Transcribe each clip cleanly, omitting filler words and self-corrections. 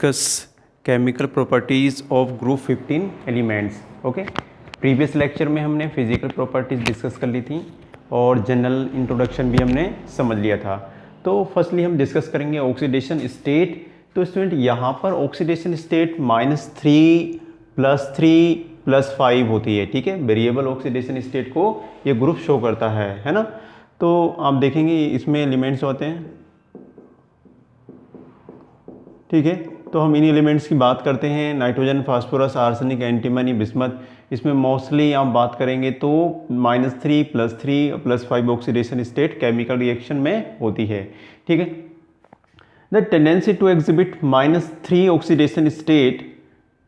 discuss chemical properties of group 15 elements. Okay, previous lecture में हमने physical properties discuss कर ली थी और जनरल इंट्रोडक्शन भी हमने समझ लिया था। तो फर्स्टली हम डिस्कस करेंगे ऑक्सीडेशन स्टेट। तो स्टूडेंट यहाँ पर ऑक्सीडेशन स्टेट -3 +3 +5 होती है, ठीक है। वेरिएबल ऑक्सीडेशन स्टेट को ये ग्रुप शो करता है ना। तो आप देखेंगे इसमें एलिमेंट्स होते हैं, ठीक है। तो हम इन एलिमेंट्स की बात करते हैं, nitrogen, phosphorus, arsenic, antimony, bismuth. इसमें मोस्टली आप बात करेंगे तो -3 +3 +5 ऑक्सीडेशन स्टेट केमिकल रिएक्शन में होती है, ठीक है। The tendency to exhibit -3 oxidation state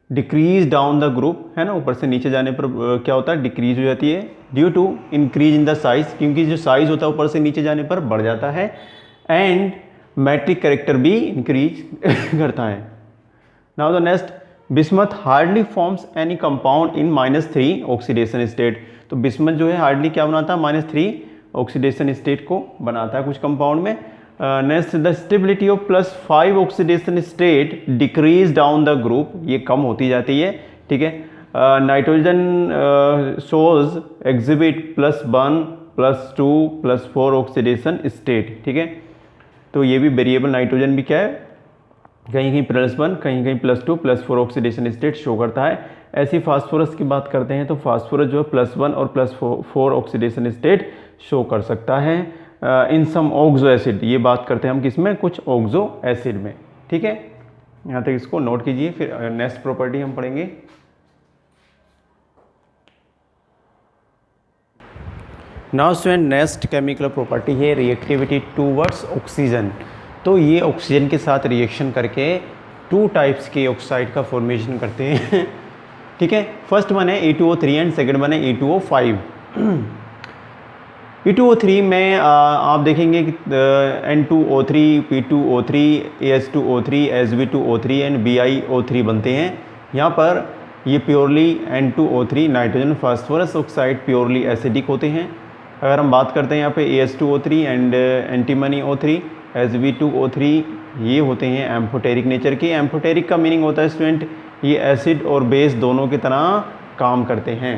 decrease down the group, है ना। ऊपर से नीचे जाने पर क्या होता है, डिक्रीज हो जाती है due to increase in the size, क्योंकि जो साइज होता है ऊपर से नीचे जाने पर बढ़ जाता है। एंड मैट्रिक कैरेक्टर भी इंक्रीज करता है। Now the next, bismuth hardly forms any compound in -3 oxidation state. तो बिस्मथ जो है हार्डली क्या बनाता है, -3 ऑक्सीडेशन स्टेट को बनाता है कुछ कंपाउंड में। Next, the stability of +5 oxidation state decrease down the group, ये कम होती जाती है, ठीक है। Nitrogen shows exhibit +1 +2 +4 oxidation state, ठीक है। तो ये भी वेरिएबल नाइट्रोजन भी क्या है, कहीं कहीं +1 कहीं कहीं +2 +4 ऑक्सीडेशन स्टेट शो करता है। ऐसी फास्फोरस की बात करते हैं तो फास्फोरस जो है +1 और +4 ऑक्सीडेशन स्टेट शो कर सकता है इन सम ऑक्सो एसिड। ये बात करते हैं हम किसमें, कुछ ऑक्सो एसिड में, ठीक है। यहाँ तक इसको नोट कीजिए, फिर नेक्स्ट प्रॉपर्टी हम पढ़ेंगे। Now student, next chemical property है रिएक्टिविटी टूवर्ड्स ऑक्सीजन। तो ये ऑक्सीजन के साथ रिएक्शन करके 2 टाइप्स के ऑक्साइड का फॉर्मेशन करते हैं, ठीक है। फर्स्ट वन है E2O3 एंड सेकंड वन है E2O5। E2O3 में आप देखेंगे कि N2O3, P2O3, AS2O3, Sb2O3 and BiO3 बनते हैं। यहाँ पर ये purely N2O3 nitrogen phosphorus oxide purely acidic होते हैं। अगर हम बात करते हैं यहाँ पे AS2O3 and antimony O3, Sb2O3 ये होते हैं एम्फोटेरिक नेचर के। एम्फोटेरिक का मीनिंग होता है स्टूडेंट ये एसिड और बेस दोनों की तरह काम करते हैं,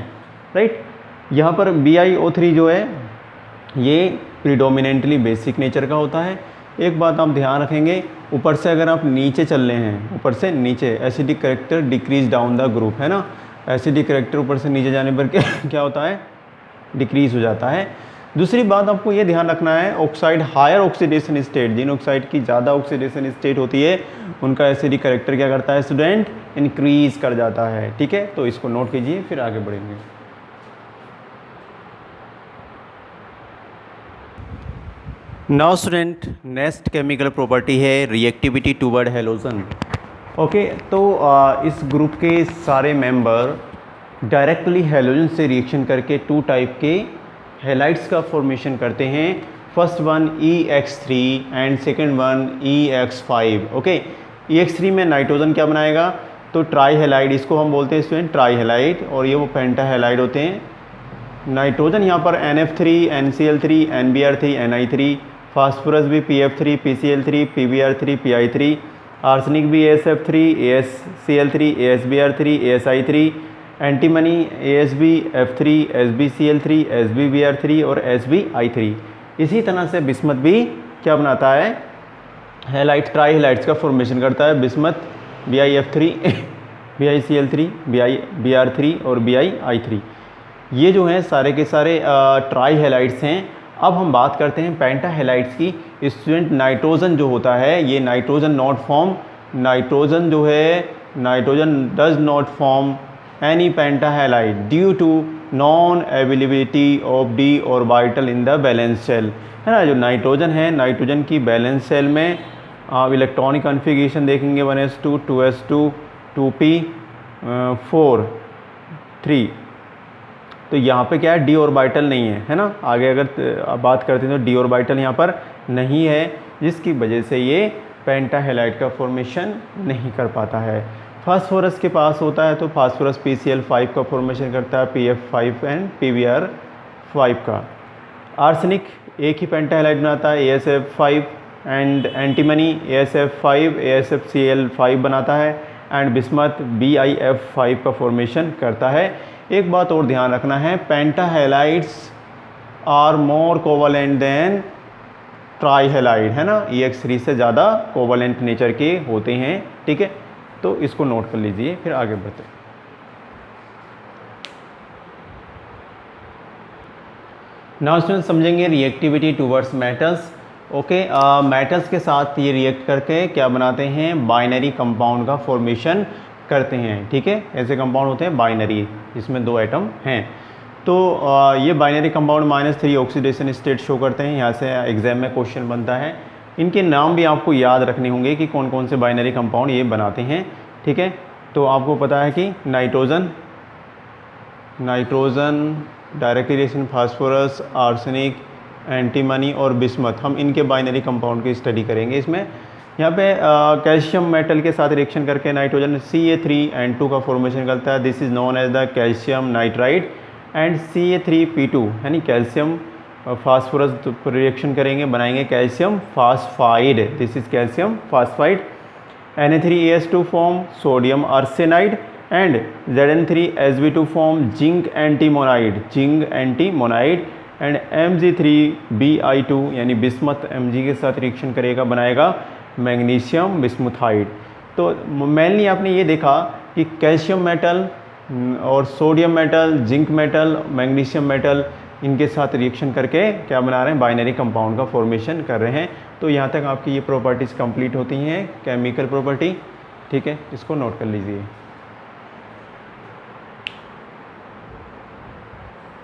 राइट। यहाँ पर BiO3 जो है ये प्रीडोमिनेंटली बेसिक नेचर का होता है। एक बात आप ध्यान रखेंगे, ऊपर से अगर आप नीचे चल रहे हैं, ऊपर से नीचे acidic character decrease down the group, है ना। एसिडिक करेक्टर ऊपर से नीचे जाने पर क्या होता है, डिक्रीज हो जाता है। दूसरी बात आपको ये ध्यान रखना है, ऑक्साइड हायर ऑक्सीडेशन स्टेट, जिन ऑक्साइड की ज़्यादा ऑक्सीडेशन स्टेट होती है उनका एसिडिक करेक्टर क्या करता है स्टूडेंट, इंक्रीज कर जाता है, ठीक है। तो इसको नोट कीजिए, फिर आगे बढ़ेंगे। Now student, next chemical property है रिएक्टिविटी टूवर्ड हैलोजन। ओके, तो इस ग्रुप के सारे मेंबर डायरेक्टली हैलोजन से रिएक्शन करके 2 टाइप के हैलाइड्स का फॉर्मेशन करते हैं। First one EX3 and second one EX5। Okay, EX3 में नाइट्रोजन क्या बनाएगा, तो ट्राई हैलाइड, इसको हम बोलते हैं स्टूडेंट ट्राई हैलाइड, और ये वो पेंटा हैलाइड होते हैं। नाइट्रोजन यहाँ पर NF3 NCl3 NBr3 Ni3, phosphorus भी PF3 PCl3 PBr3 Pi3, arsenic भी ASF3 AsCl3 AsBr3 AsI3, antimony AsBF3 SbCl3 SbBr3 और SbI3। इसी तरह से बिस्मथ भी क्या बनाता है, हैलाइड ट्राई हैलाइड्स का फॉर्मेशन करता है। बिस्मथ BiF3 BiCl3 Br3 और BiI3, ये जो हैं सारे के सारे ट्राई हैलाइड्स हैं। अब हम बात करते हैं पेंटा हैलाइड्स की। स्टूडेंट, नाइट्रोजन जो होता है ये नाइट्रोजन नॉट फॉर्म, नाइट्रोजन जो है nitrogen does not form any penta halide due to non availability of d orbital in the valence shell, है ना। जो नाइट्रोजन है, नाइट्रोजन की बैलेंस शेल में आप इलेक्ट्रॉनिक कन्फिगरेशन देखेंगे 1s2 2s2 2p 4 3। तो यहाँ पे क्या है, d ऑर्बिटल नहीं है ना। आगे अगर बात करते हैं तो d ऑर्बिटल यहाँ पर नहीं है, जिसकी वजह से ये पेंटा हैलाइड का फॉर्मेशन नहीं कर पाता है। फास्फोरस के पास होता है तो फास्फोरस PCl5 का फॉर्मेशन करता है, PF5 एंड PBr5 का। आर्सेनिक एक ही पेंटा हैलाइड बनाता है AsF5 and antimony AsF5 AsFCl5 बनाता है एंड बिस्मथ BiF5 का फॉर्मेशन करता है। एक बात और ध्यान रखना है, पेंटाहेलाइड्स आर मोर कोवलेंट देन ट्राईहेलाइड, है ना, EX3 से ज़्यादा कोवलेंट नेचर के होते हैं, ठीक है। तो इसको नोट कर लीजिए, फिर आगे बढ़ते हैं। नाउ स्टूडेंट समझेंगे reactivity towards metals. Okay, metals के साथ ये रिएक्ट करके क्या बनाते हैं, बाइनरी कंपाउंड का फॉर्मेशन करते हैं, ठीक है। ऐसे कंपाउंड होते हैं बाइनरी, जिसमें 2 एटम हैं। तो ये binary compound -3 oxidation state show करते हैं। यहाँ से एग्जाम में क्वेश्चन बनता है। इनके नाम भी आपको याद रखने होंगे कि कौन कौन से बाइनरी कंपाउंड ये बनाते हैं, ठीक है। तो आपको पता है कि nitrogen direct reaction phosphorus, arsenic, antimony और बिस्मथ, हम इनके बाइनरी कंपाउंड की स्टडी करेंगे। इसमें यहाँ पे कैल्शियम मेटल के साथ रिएक्शन करके नाइट्रोजन Ca3N2 का फॉर्मेशन करता है। This is known as the calcium nitride and Ca3P2 यानी कैल्शियम फास्फोरस पर रिएक्शन करेंगे, बनाएंगे calcium phosphide, this is calcium phosphide. Na3AS2 form sodium arsenide and Zn3Sb2 form zinc antimonide and Mg3Bi2 यानी bismuth Mg के साथ reaction करेगा, बनाएगा magnesium बिस्मुथाइड। तो मेनली आपने ये देखा कि कैल्शियम मेटल और sodium metal, zinc metal, magnesium metal, इनके साथ रिएक्शन करके क्या बना रहे हैं, बाइनरी कंपाउंड का फॉर्मेशन कर रहे हैं। तो यहाँ तक आपकी ये प्रॉपर्टीज़ कंप्लीट होती हैं, केमिकल प्रॉपर्टी, ठीक है। इसको नोट कर लीजिए।